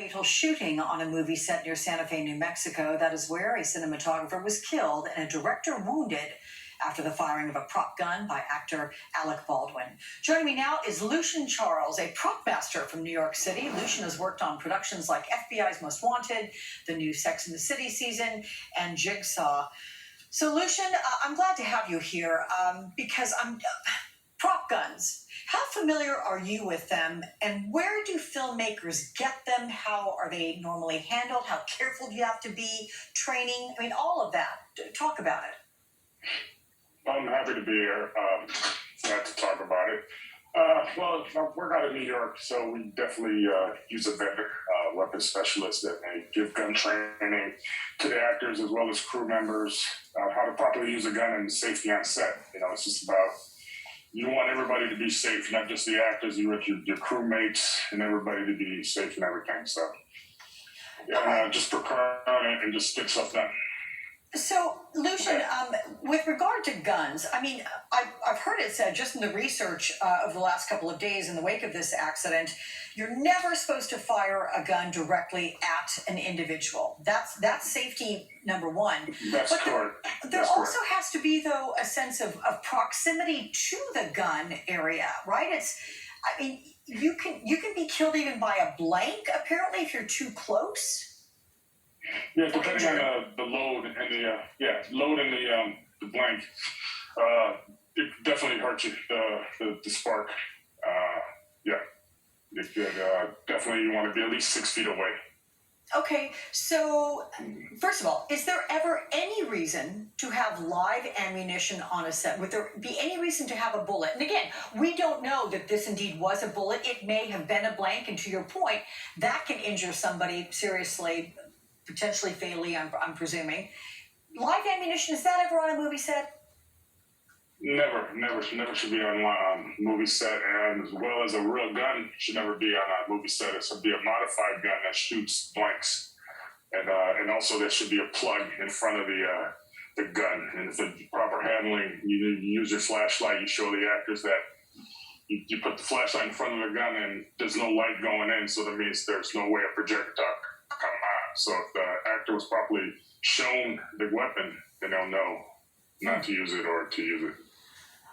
fatal shooting on a movie set near Santa Fe, New Mexico. That is where a cinematographer was killed and a director wounded after the firing of a prop gun by actor Alec Baldwin. Joining me now is Lucian Charles, a prop master from New York City. Lucian has worked on productions like FBI's Most Wanted, the new Sex and the City season, and Jigsaw. So, Lucian, I'm glad to have you here because prop guns. How familiar are you with them, and where do filmmakers get them? How are they normally handled? How careful do you have to be? Training? I mean, all of that. Talk about it. I'm happy to be here. Glad to talk about it. Well, I work out of New York, so we definitely use a vendor, weapons specialist that may give gun training to the actors as well as crew members, how to properly use a gun and safety on set. You know, it's just about, you want everybody to be safe, not just the actors, you want your crewmates and everybody to be safe and everything. So, yeah, just prepare and just get stuff done. So, Lucian, with regard to guns, I mean, I've heard it said just in the research of the last couple of days in the wake of this accident, you're never supposed to fire a gun directly at an individual. That's safety number one. That's correct. There also has to be, though, a sense of proximity to the gun area, right? I mean, you can be killed even by a blank, apparently, if you're too close. Yeah, depending on the load and the blank, it definitely hurts you. The spark, it could, definitely you want to be at least 6 feet away. Okay, so first of all, is there ever any reason to have live ammunition on a set? Would there be any reason to have a bullet? And again, we don't know that this indeed was a bullet. It may have been a blank, and to your point, that can injure somebody seriously, potentially fatally, I'm presuming. Live ammunition, is that ever on a movie set? Never should be on a movie set, and as well as a real gun should never be on a movie set. It should be a modified gun that shoots blanks, and also there should be a plug in front of the gun. And if the proper handling, you use your flashlight. You show the actors that you put the flashlight in front of the gun, and there's no light going in, so that means there's no way a projectile come out. So if the actor was properly shown the weapon, then they'll know not to use it or to use it.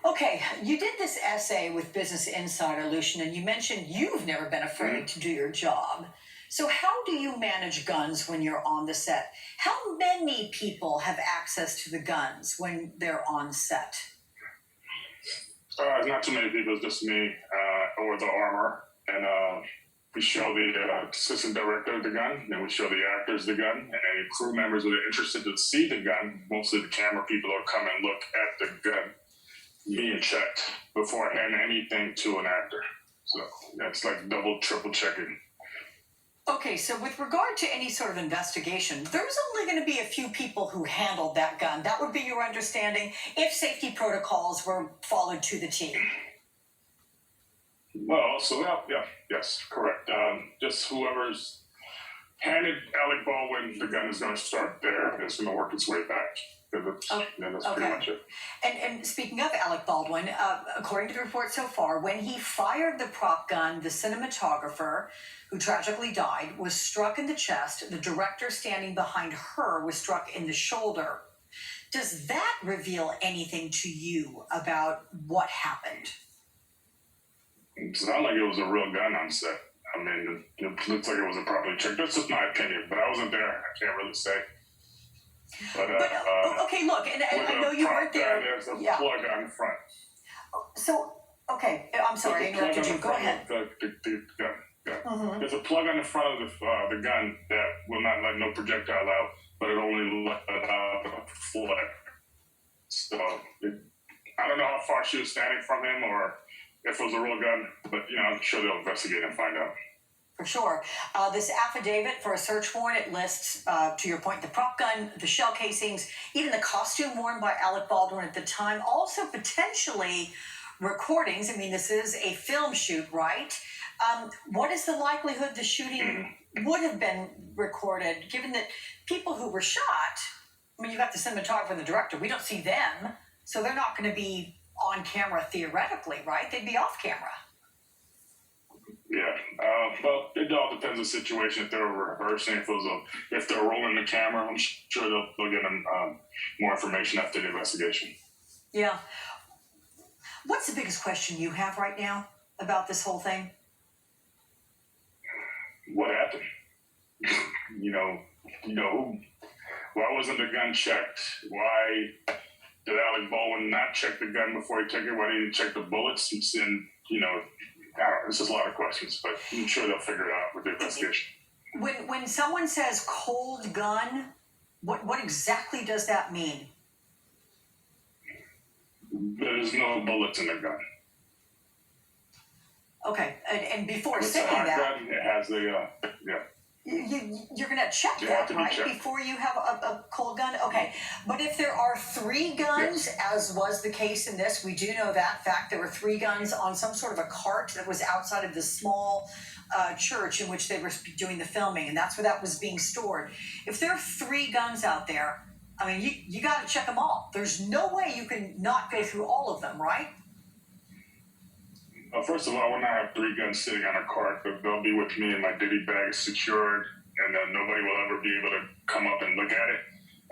Okay, you did this essay with Business Insider, Lucian, and you mentioned you've never been afraid to do your job. So how do you manage guns when you're on the set? How many people have access to the guns when they're on set? Not too many people, just me or the armor. And we show the assistant director the gun, then we show the actors the gun, and any crew members that are interested to see the gun, mostly the camera people will come and look at the gun being checked before handing anything to an actor. So that's like double, triple checking. Okay, so with regard to any sort of investigation, there's only going to be a few people who handled that gun. That would be your understanding if safety protocols were followed to the T. Well, so yes, correct. Just whoever's handed Alec Baldwin the gun is going to start there, and it's going to work its way back. That's pretty much it. And speaking of Alec Baldwin, according to the report so far, when he fired the prop gun, the cinematographer, who tragically died, was struck in the chest. The director standing behind her was struck in the shoulder. Does that reveal anything to you about what happened? It sounded like it was a real gun on set. I mean, it looks like it was a properly checked. That's just my opinion, but I wasn't there. I can't really say. But okay, look, and I know you weren't there. There's a plug on the front. So, okay, I'm sorry, I interrupted you. Go ahead. The gun. There's a plug on the front of the gun that will not let no projectile out, but it only let out a flood. So I don't know how far she was standing from him, or if it was a real gun, but I'm sure they'll investigate and find out. For sure. This affidavit for a search warrant, it lists, to your point, the prop gun, the shell casings, even the costume worn by Alec Baldwin at the time, also potentially recordings. I mean, this is a film shoot, right? What is the likelihood the shooting would have been recorded, given that people who were shot, I mean, you've got the cinematographer and the director, we don't see them, so they're not going to be on camera theoretically, right? They'd be off camera. Yeah. Well, it all depends on the situation. If they're rehearsing, if they're rolling the camera, I'm sure they'll get them more information after the investigation. Yeah. What's the biggest question you have right now about this whole thing? What happened? you know, why wasn't the gun checked? Why did Alec Baldwin not check the gun before he took it? Why didn't he check the bullets? And I don't know. There's just a lot of questions, but I'm sure they'll figure it out with the investigation. When someone says cold gun, what exactly does that mean? There's no bullets in the gun. Okay, and before It's a saying hot that, gun. It has the you're going to check You that, have to be right, checked. before you have a cold gun? Okay, but if there are 3 guns, as was the case in this, we do know that fact, there were 3 guns on some sort of a cart that was outside of this small church in which they were doing the filming, and that's where that was being stored. If there are 3 guns out there, I mean, you got to check them all. There's no way you can not go through all of them, right? Well, first of all, when I have 3 guns sitting on a cart, they'll be with me and my ditty bag is secured, and then nobody will ever be able to come up and look at it.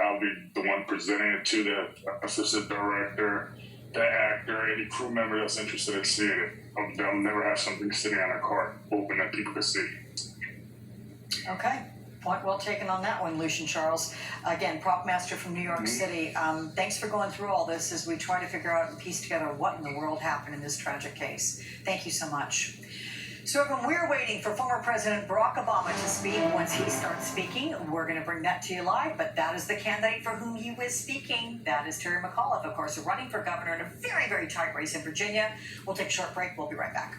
I'll be the one presenting it to the assistant director, the actor, any crew member that's interested in seeing it. They'll never have something sitting on a cart open that people can see. Okay. Point well taken on that one, Lucian Charles. Again, prop master from New York City. Thanks for going through all this as we try to figure out and piece together what in the world happened in this tragic case. Thank you so much. So everyone, we're waiting for former President Barack Obama to speak. Once he starts speaking, we're going to bring that to you live. But that is the candidate for whom he was speaking. That is Terry McAuliffe, of course, running for governor in a very, very tight race in Virginia. We'll take a short break. We'll be right back.